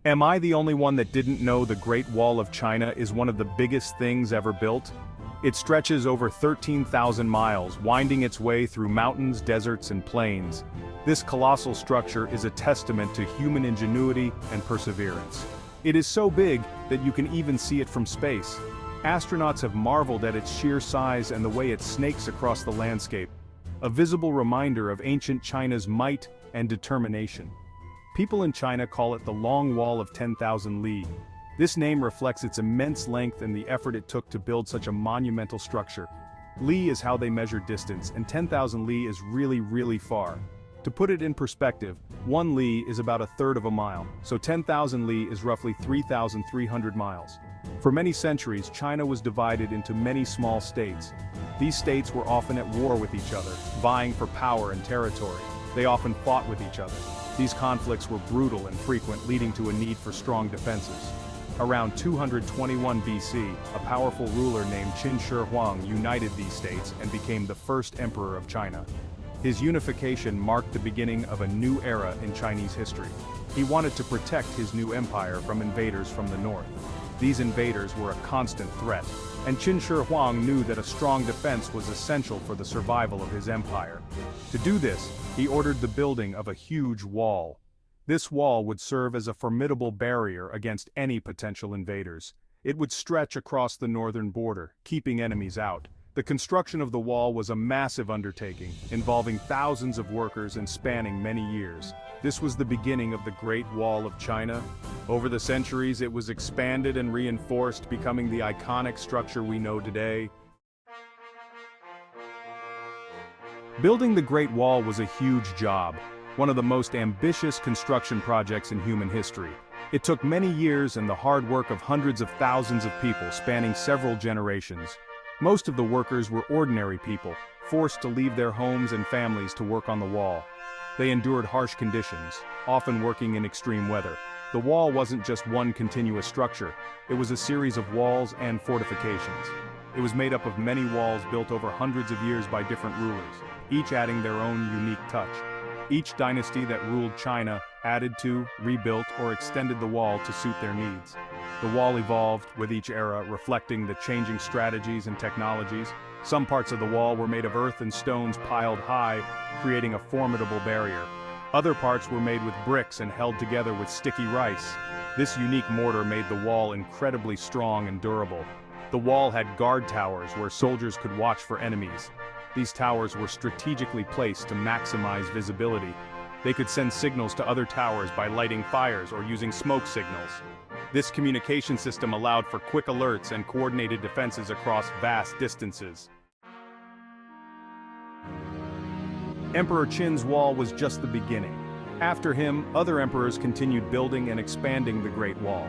Am I the only one that didn't know the Great Wall of China is one of the biggest things ever built? It stretches over 13,000 miles, winding its way through mountains, deserts, and plains. This colossal structure is a testament to human ingenuity and perseverance. It is so big that you can even see it from space. Astronauts have marveled at its sheer size and the way it snakes across the landscape, a visible reminder of ancient China's might and determination. People in China call it the Long Wall of 10,000 Li. This name reflects its immense length and the effort it took to build such a monumental structure. Li is how they measure distance, and 10,000 Li is really far. To put it in perspective, 1 Li is about a third of a mile, so 10,000 Li is roughly 3,300 miles. For many centuries, China was divided into many small states. These states were often at war with each other, vying for power and territory. They often fought with each other. These conflicts were brutal and frequent, leading to a need for strong defenses. Around 221 BC, a powerful ruler named Qin Shi Huang united these states and became the first emperor of China. His unification marked the beginning of a new era in Chinese history. He wanted to protect his new empire from invaders from the north. These invaders were a constant threat, and Qin Shi Huang knew that a strong defense was essential for the survival of his empire. To do this, he ordered the building of a huge wall. This wall would serve as a formidable barrier against any potential invaders. It would stretch across the northern border, keeping enemies out. The construction of the wall was a massive undertaking, involving thousands of workers and spanning many years. This was the beginning of the Great Wall of China. Over the centuries, it was expanded and reinforced, becoming the iconic structure we know today. Building the Great Wall was a huge job, one of the most ambitious construction projects in human history. It took many years and the hard work of hundreds of thousands of people spanning several generations. Most of the workers were ordinary people, forced to leave their homes and families to work on the wall. They endured harsh conditions, often working in extreme weather. The wall wasn't just one continuous structure, it was a series of walls and fortifications. It was made up of many walls built over hundreds of years by different rulers, each adding their own unique touch. Each dynasty that ruled China added to, rebuilt, or extended the wall to suit their needs. The wall evolved, with each era reflecting the changing strategies and technologies. Some parts of the wall were made of earth and stones piled high, creating a formidable barrier. Other parts were made with bricks and held together with sticky rice. This unique mortar made the wall incredibly strong and durable. The wall had guard towers where soldiers could watch for enemies. These towers were strategically placed to maximize visibility. They could send signals to other towers by lighting fires or using smoke signals. This communication system allowed for quick alerts and coordinated defenses across vast distances. Emperor Qin's wall was just the beginning. After him, other emperors continued building and expanding the Great Wall.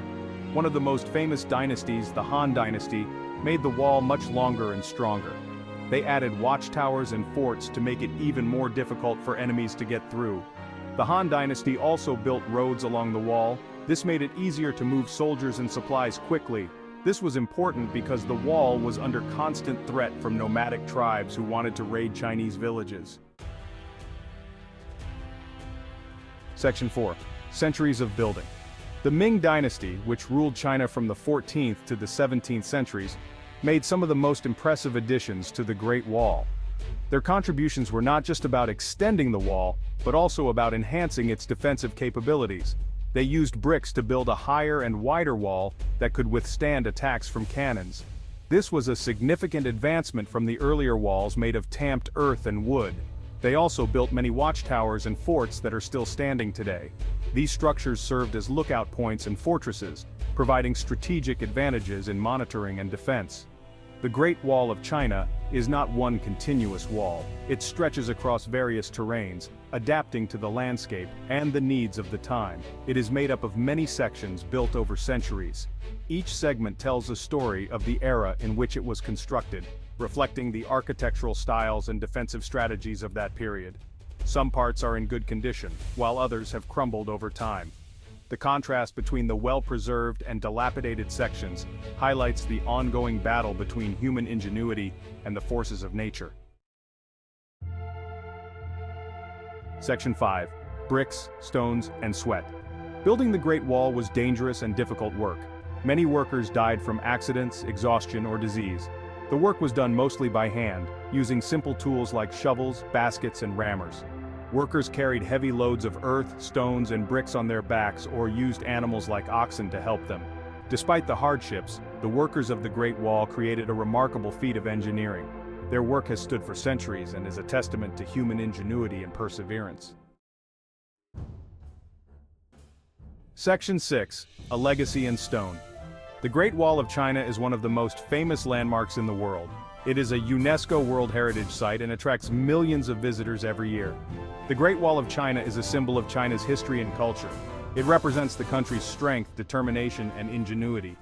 One of the most famous dynasties, the Han Dynasty, made the wall much longer and stronger. They added watchtowers and forts to make it even more difficult for enemies to get through. The Han Dynasty also built roads along the wall. This made it easier to move soldiers and supplies quickly. This was important because the wall was under constant threat from nomadic tribes who wanted to raid Chinese villages. Section 4. Centuries of building. The Ming Dynasty, which ruled China from the 14th to the 17th centuries, made some of the most impressive additions to the Great Wall. Their contributions were not just about extending the wall, but also about enhancing its defensive capabilities. They used bricks to build a higher and wider wall that could withstand attacks from cannons. This was a significant advancement from the earlier walls made of tamped earth and wood. They also built many watchtowers and forts that are still standing today. These structures served as lookout points and fortresses, providing strategic advantages in monitoring and defense. The Great Wall of China is not one continuous wall. It stretches across various terrains, adapting to the landscape and the needs of the time. It is made up of many sections built over centuries. Each segment tells a story of the era in which it was constructed, reflecting the architectural styles and defensive strategies of that period. Some parts are in good condition, while others have crumbled over time. The contrast between the well-preserved and dilapidated sections highlights the ongoing battle between human ingenuity and the forces of nature. Section 5. Bricks, stones, and sweat. Building the Great Wall was dangerous and difficult work. Many workers died from accidents, exhaustion, or disease. The work was done mostly by hand, using simple tools like shovels, baskets, and rammers. Workers carried heavy loads of earth, stones, and bricks on their backs or used animals like oxen to help them. Despite the hardships, the workers of the Great Wall created a remarkable feat of engineering. Their work has stood for centuries and is a testament to human ingenuity and perseverance. Section 6. A Legacy in Stone. The Great Wall of China is one of the most famous landmarks in the world. It is a UNESCO World Heritage Site and attracts millions of visitors every year. The Great Wall of China is a symbol of China's history and culture. It represents the country's strength, determination, and ingenuity.